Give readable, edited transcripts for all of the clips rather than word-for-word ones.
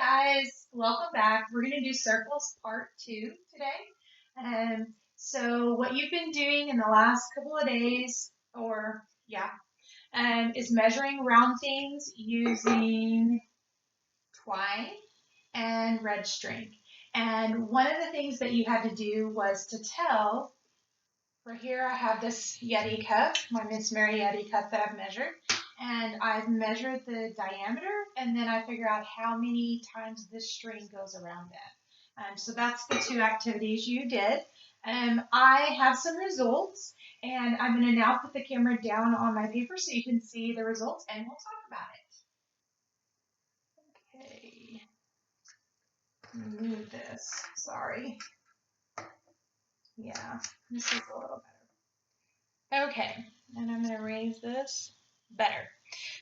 guys, welcome back. We're going to do circles part 2 today. So what you've been doing in the last couple of days, is measuring round things using twine and red string. And one of the things that you had to do was to tell, for here I have this Yeti cup, my Miss Mary Yeti cup that I've measured. And I've measured the diameter, and then I figure out how many times this string goes around that. So that's the two activities you did. I have some results, and I'm going to now put the camera down on my paper so you can see the results, and we'll talk about it. Okay, move this. Sorry. Yeah, this is a little better. Okay, and I'm going to raise this better.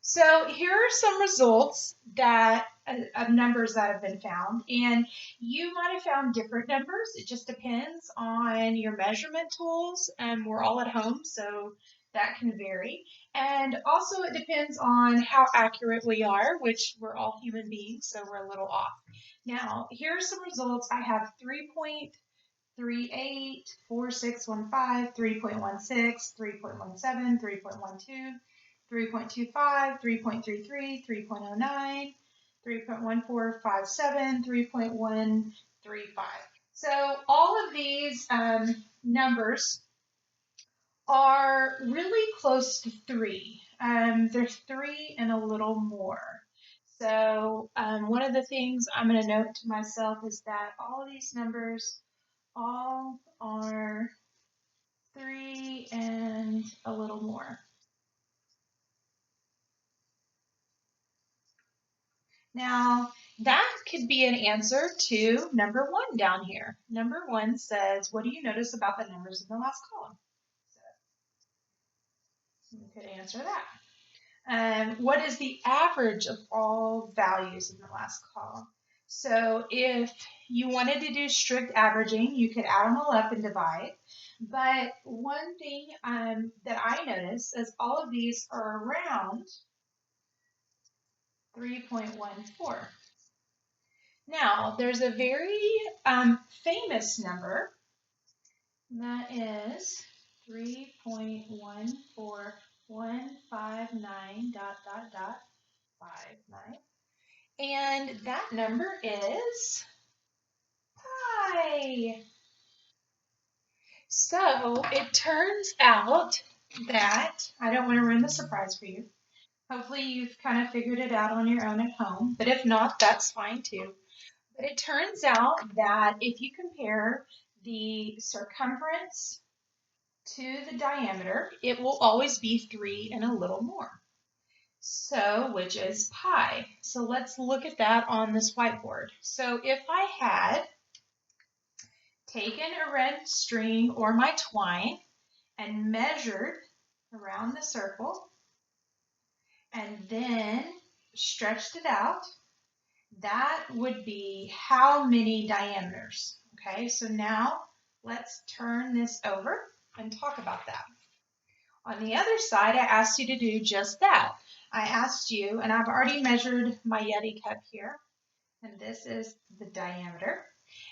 So here are some results that of numbers that have been found, and you might have found different numbers. It just depends on your measurement tools. We're all at home, so that can vary. And also it depends on how accurate we are, which we're all human beings, so we're a little off. Now, here are some results. I have 3.38, 4615, 3.16, 3.17, 3.12, 3.25, 3.33, 3.09, 3.1457, 3.135. So all of these numbers are really close to 3. There's 3 and a little more. So one of the things I'm going to note to myself is that all of these numbers all are 3 and a little more. Now, that could be an answer to number 1 down here. Number 1 says, what do you notice about the numbers in the last column? So you could answer that. What is the average of all values in the last column? So if you wanted to do strict averaging, you could add them all up and divide. But one thing that I notice is all of these are around 3.14. Now, there's a very famous number that is 3.14159 . And that number is pi. So it turns out that, I don't want to ruin the surprise for you. Hopefully you've kind of figured it out on your own at home, but if not, that's fine too. But it turns out that if you compare the circumference to the diameter, it will always be 3 and a little more. So, which is pi. So let's look at that on this whiteboard. So if I had taken a red string or my twine and measured around the circle and then stretched it out, that would be how many diameters. Okay, so now let's turn this over and talk about that. On the other side, I asked you to do just that. I asked you, and I've already measured my Yeti cup here, and this is the diameter.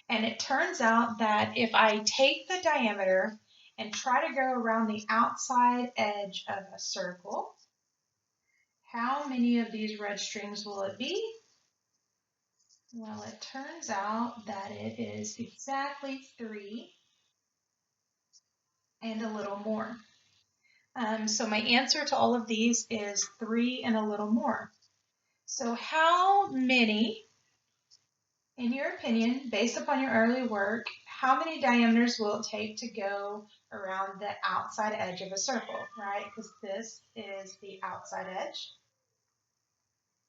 And it turns out that if I take the diameter and try to go around the outside edge of a circle, how many of these red strings will it be? Well, it turns out that it is exactly 3 and a little more. So my answer to all of these is 3 and a little more. So how many, in your opinion, based upon your early work, how many diameters will it take to go around the outside edge of a circle, right? Because this is the outside edge.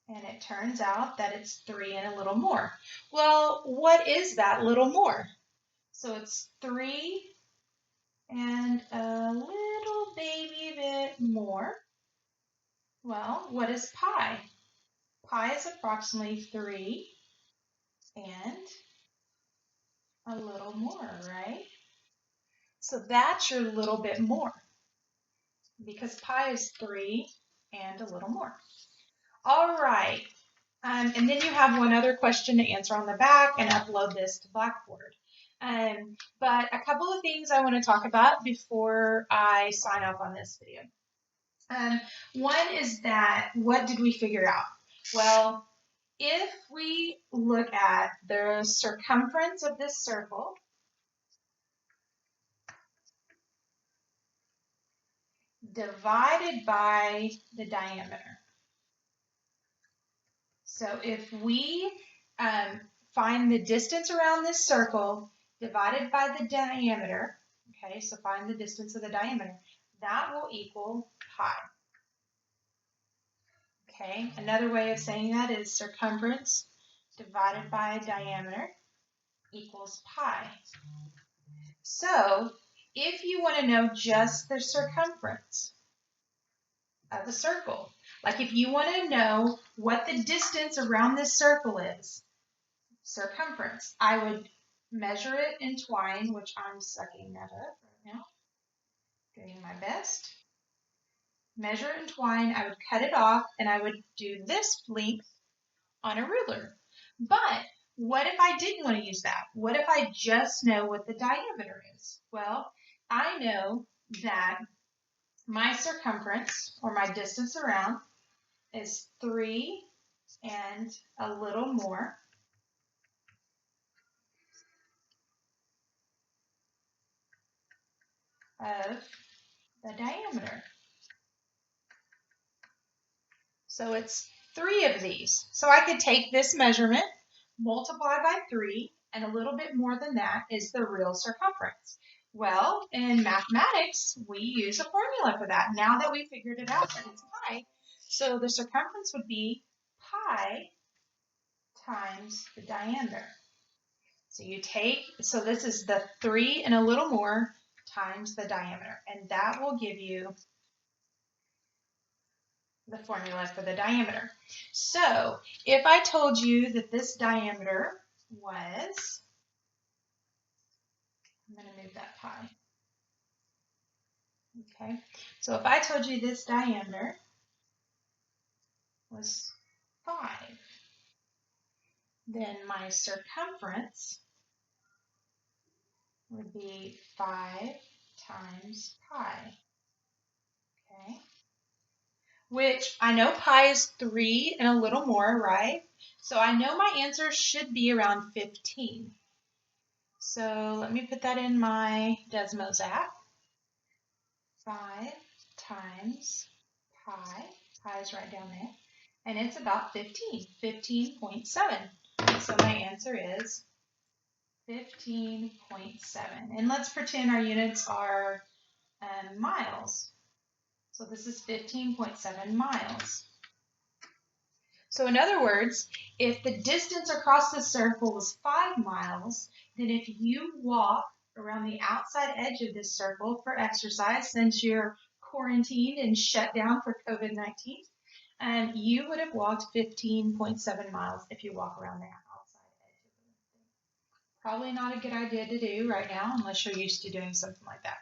And it turns out that it's 3 and a little more. Well, what is that little more? So it's 3 and a little baby bit more. Well, what is pi? Pi is approximately 3 and a little more, right? So that's your little bit more because pi is 3 and a little more. All right. And then you have one other question to answer on the back and upload this to Blackboard. But a couple of things I want to talk about before I sign off on this video. One is that, what did we figure out? Well, if we look at the circumference of this circle divided by the diameter. So if we find the distance around this circle divided by the diameter, okay, so find the distance of the diameter, that will equal pi. Okay, another way of saying that is circumference divided by diameter equals pi. So if you want to know just the circumference of the circle, like if you want to know what the distance around this circle is, circumference, I would measure it in twine, which I'm sucking that up right now, doing my best. Measure it in twine, I would cut it off, and I would do this length on a ruler. But what if I didn't want to use that? What if I just know what the diameter is? Well, I know that my circumference, or my distance around, is 3 and a little more of the diameter. So it's 3 of these. So I could take this measurement, multiply by 3, and a little bit more than that is the real circumference. Well, in mathematics, we use a formula for that. Now that we figured it out that it's pi, so the circumference would be pi times the diameter. So you take, so this is the 3 and a little more times the diameter, and that will give you the formula for the diameter. So if I told you that this diameter was, I'm going to move that pi. Okay, so if I told you this diameter was 5, then my circumference would be 5 times pi. Okay, which I know pi is 3 and a little more, right? So I know my answer should be around 15. So let me put that in my Desmos app. 5 times pi, pi is right down there, and it's about 15, 15.7. So my answer is 15.7. And let's pretend our units are miles. So this is 15.7 miles. So in other words, if the distance across the circle was 5 miles, then if you walk around the outside edge of this circle for exercise, since you're quarantined and shut down for COVID-19, you would have walked 15.7 miles if you walk around the outside edge of the thing. Probably not a good idea to do right now unless you're used to doing something like that.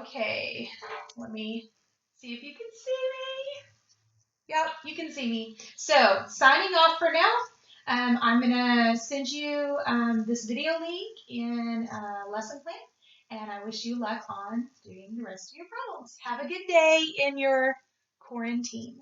Okay, let me see if you can see me. Yep, you can see me. So signing off for now. I'm going to send you this video link in a lesson plan, and I wish you luck on doing the rest of your problems. Have a good day in your quarantine.